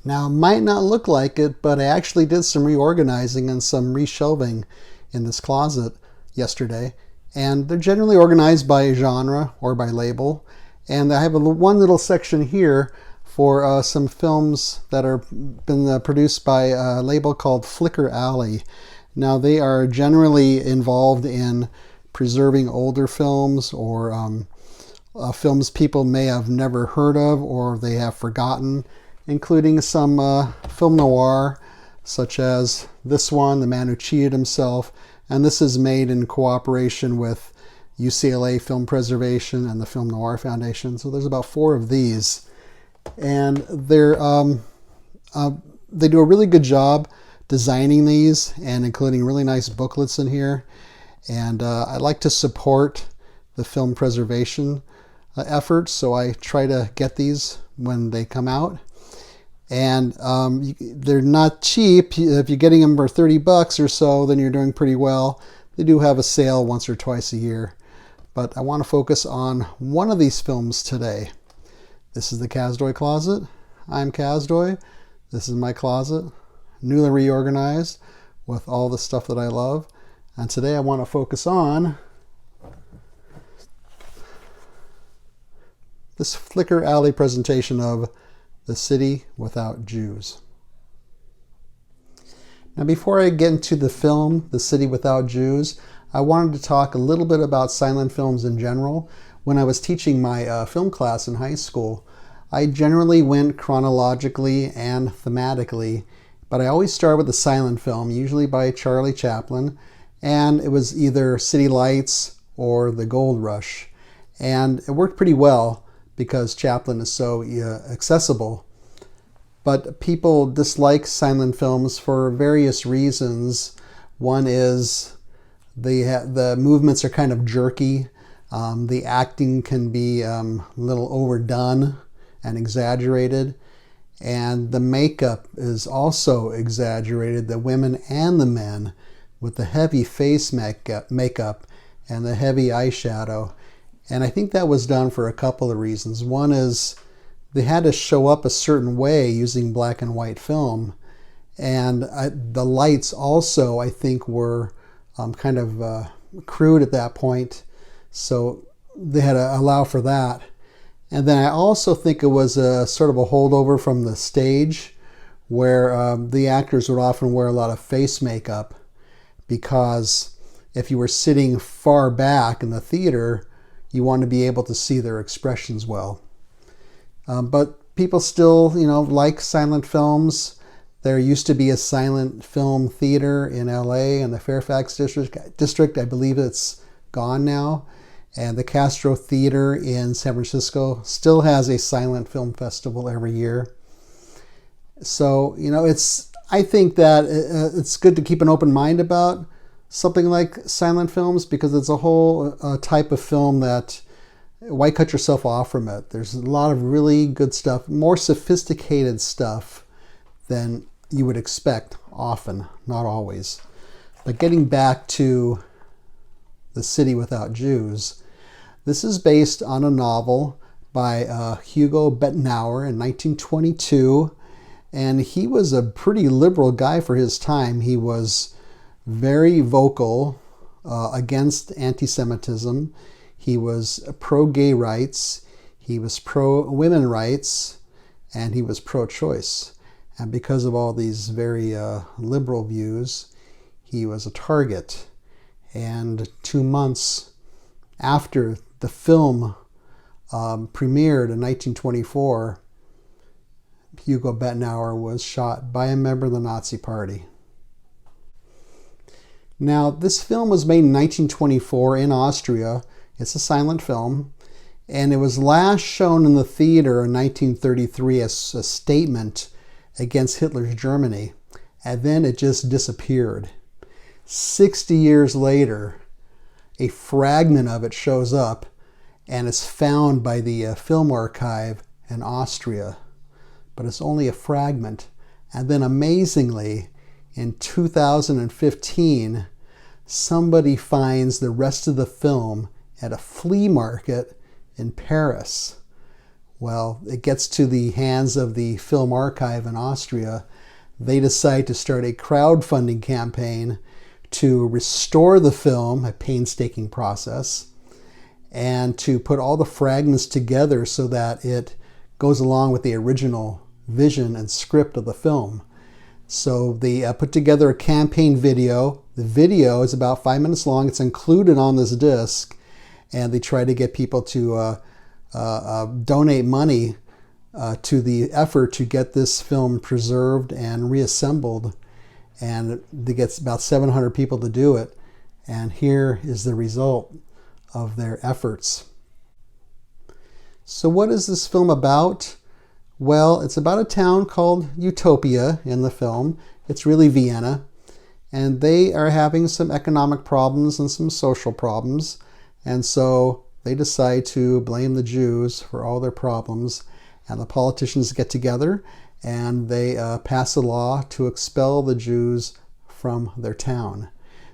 Now, it might not look like it, but I actually did some reorganizing and some reshelving in this closet yesterday. And they're generally organized by genre or by label. And I have one little section here for some films that are been produced by a label called Flicker Alley. Now, they are generally involved in preserving older films or films people may have never heard of or they have forgotten, including some film noir, such as this one, The Man Who Cheated Himself. And this is made in cooperation with UCLA Film Preservation and the Film Noir Foundation. So there's about 4 of these. And they do a really good job designing these and including really nice booklets in here. And I like to support the film preservation efforts, so I try to get these when they come out. And they're not cheap. If you're getting them for $30 or so, then you're doing pretty well. They do have a sale once or twice a year. But I want to focus on one of these films today. This is the Kasdoy Closet. I'm Kasdoy. This is my closet, newly reorganized with all the stuff that I love. And today I want to focus on this Flicker Alley presentation of The City Without Jews. Now, before I get into the film, The City Without Jews, I wanted to talk a little bit about silent films in general. When I was teaching my film class in high school, I generally went chronologically and thematically, but I always start with a silent film, usually by Charlie Chaplin, and it was either City Lights or The Gold Rush. And it worked pretty well because Chaplin is so accessible. But people dislike silent films for various reasons. One is the movements are kind of jerky. The acting can be a little overdone and exaggerated. And the makeup is also exaggerated, the women and the men, with the heavy face makeup and the heavy eyeshadow. And I think that was done for a couple of reasons. One is they had to show up a certain way using black and white film. And the lights also, I think, were kind of crude at that point. So they had to allow for that. And then I also think it was a sort of a holdover from the stage where the actors would often wear a lot of face makeup because if you were sitting far back in the theater, you want to be able to see their expressions well. But people still, like silent films. There used to be a silent film theater in LA in the Fairfax district. I believe it's gone now. And the Castro Theater in San Francisco still has a silent film festival every year. So, I think that it's good to keep an open mind about something like silent films because it's a whole type of film that, why cut yourself off from it? There's a lot of really good stuff, more sophisticated stuff than you would expect often, not always. But getting back to The City Without Jews, this is based on a novel by Hugo Bettenauer in 1922. And he was a pretty liberal guy for his time. He was very vocal against anti-Semitism. He was pro-gay rights. He was pro-women rights. And he was pro-choice. And because of all these very liberal views, he was a target. And 2 months after the film premiered in 1924, Hugo Bettenauer was shot by a member of the Nazi Party. Now, this film was made in 1924 in Austria. It's a silent film. And it was last shown in the theater in 1933 as a statement against Hitler's Germany. And then it just disappeared. 60 years later, a fragment of it shows up and is found by the film archive in Austria. But it's only a fragment. And then amazingly, in 2015, somebody finds the rest of the film at a flea market in Paris. Well, it gets to the hands of the Film Archive in Austria. They decide to start a crowdfunding campaign to restore the film, a painstaking process, and to put all the fragments together so that it goes along with the original vision and script of the film. So they put together a campaign video. The video is about 5 minutes long. It's included on this disc, and they try to get people to donate money to the effort to get this film preserved and reassembled. And they get about 700 people to do it. And here is the result of their efforts. So what is this film about? Well, it's about a town called Utopia in the film. It's really Vienna. And they are having some economic problems and some social problems. And so they decide to blame the Jews for all their problems. And the politicians get together and they pass a law to expel the Jews from their town.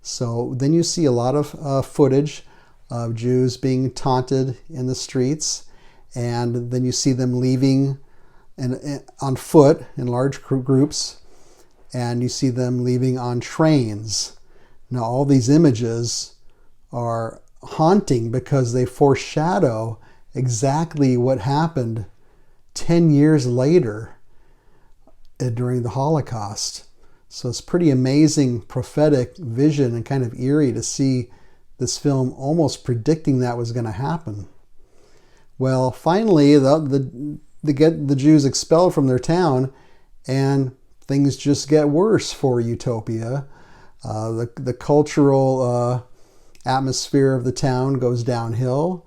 So then you see a lot of footage of Jews being taunted in the streets. And then you see them leaving on foot in large groups, and you see them leaving on trains. Now, all these images are haunting because they foreshadow exactly what happened 10 years later during the Holocaust. So it's pretty amazing prophetic vision and kind of eerie to see this film almost predicting that was going to happen. Well, finally, they get the Jews expelled from their town, and things just get worse for Utopia. The cultural atmosphere of the town goes downhill.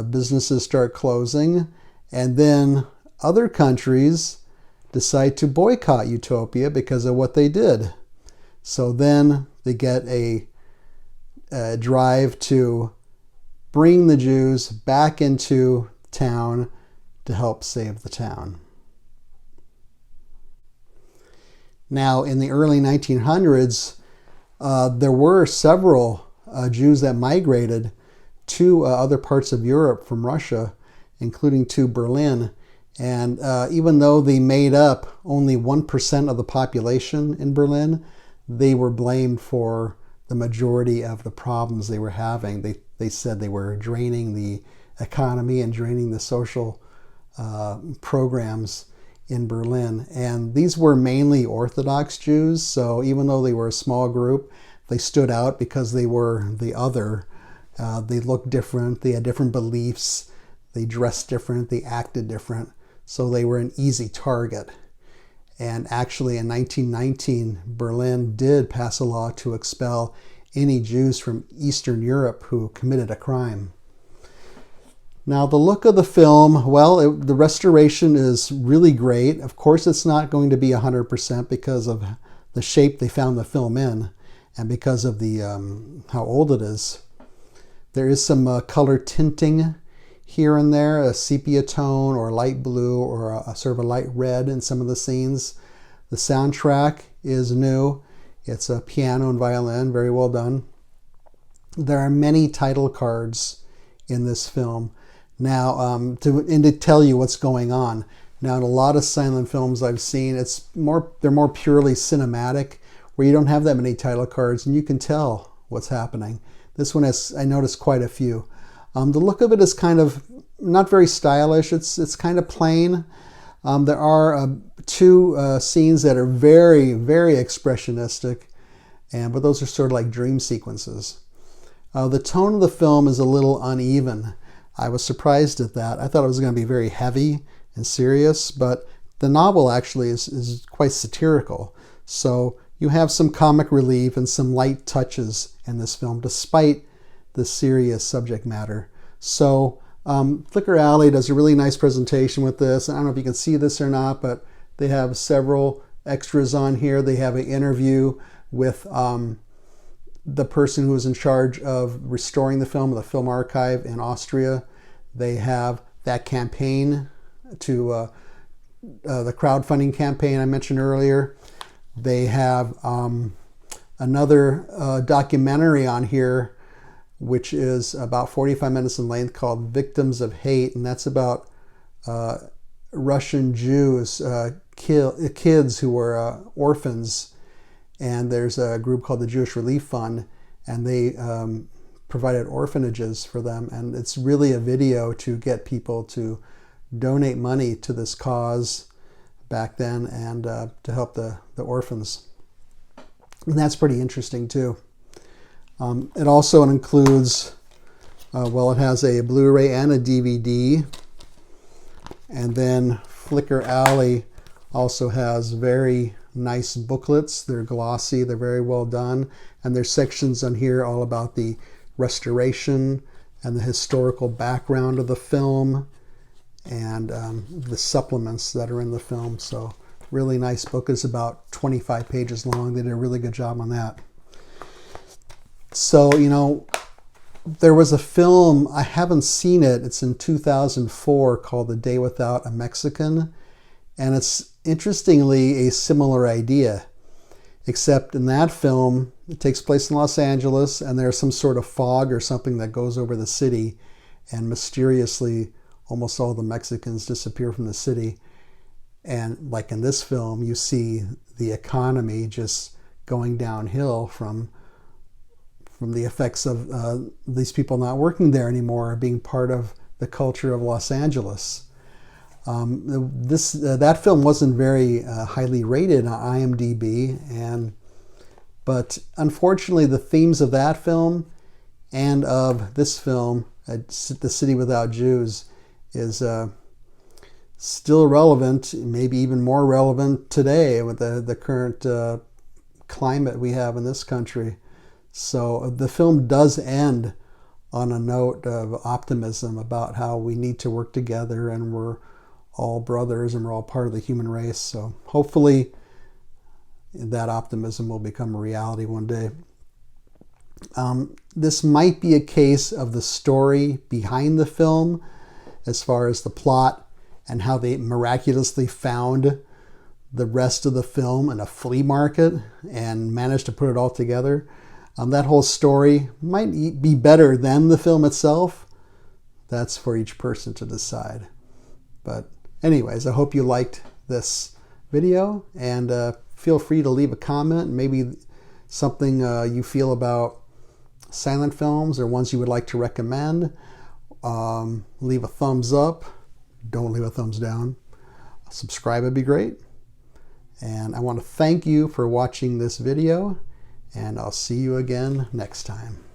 Businesses start closing, and then other countries decide to boycott Utopia because of what they did. So then they get a drive to bring the Jews back into town to help save the town. Now, in the early 1900s, there were several Jews that migrated to other parts of Europe from Russia, including to Berlin. And even though they made up only 1% of the population in Berlin, they were blamed for the majority of the problems they were having. They said they were draining the economy and draining the social programs in Berlin. And these were mainly Orthodox Jews, so even though they were a small group, they stood out because they were the other. They looked different, they had different beliefs, they dressed different, they acted different, so they were an easy target. And actually in 1919, Berlin did pass a law to expel any Jews from Eastern Europe who committed a crime. Now, the look of the film, well, the restoration is really great. Of course, it's not going to be 100% because of the shape they found the film in and because of the how old it is. There is some color tinting here and there, a sepia tone or light blue or a sort of a light red in some of the scenes. The soundtrack is new. It's a piano and violin, very well done. There are many title cards in this film. Now, to tell you what's going on. Now, in a lot of silent films I've seen, they're more purely cinematic, where you don't have that many title cards, and you can tell what's happening. This one has, I noticed, quite a few. The look of it is kind of not very stylish. It's kind of plain. There are two scenes that are very, very expressionistic, but those are sort of like dream sequences. The tone of the film is a little uneven. I was surprised at that. I thought it was going to be very heavy and serious, but the novel actually is quite satirical. So you have some comic relief and some light touches in this film, despite the serious subject matter. So Flicker Alley does a really nice presentation with this. I don't know if you can see this or not, but they have several extras on here. They have an interview with the person who was in charge of restoring the film, the Film Archive in Austria. They have that campaign to the crowdfunding campaign I mentioned earlier. They have another documentary on here, which is about 45 minutes in length, called Victims of Hate, and that's about Russian Jews, kids who were orphans, and there's a group called the Jewish Relief Fund, and they provided orphanages for them, and it's really a video to get people to donate money to this cause back then, and to help the orphans. And that's pretty interesting too. It also includes, well, it has a Blu-ray and a DVD. And then Flickr Alley also has very nice booklets. They're glossy, they're very well done. And there's sections on here all about the restoration and the historical background of the film, and the supplements that are in the film. So really nice book. It's about 25 pages long. They did a really good job on that. So, you know, there was a film, I haven't seen it, it's in 2004, called The Day Without a Mexican. And it's interestingly a similar idea, except in that film, it takes place in Los Angeles, and there's some sort of fog or something that goes over the city, and mysteriously almost all the Mexicans disappear from the city. And like in this film, you see the economy just going downhill from the effects of these people not working there anymore, being part of the culture of Los Angeles. That film wasn't very highly rated on IMDb, but unfortunately the themes of that film and of this film, The City Without Jews, is still relevant, maybe even more relevant today with the current climate we have in this country. So the film does end on a note of optimism about how we need to work together, and we're all brothers and we're all part of the human race. So hopefully that optimism will become a reality one day. This might be a case of the story behind the film, as far as the plot and how they miraculously found the rest of the film in a flea market and managed to put it all together. That whole story might be better than the film itself. That's for each person to decide. But anyways, I hope you liked this video, and feel free to leave a comment, maybe something you feel about silent films or ones you would like to recommend. Leave a thumbs up. Don't leave a thumbs down. Subscribe would be great. And I want to thank you for watching this video, and I'll see you again next time.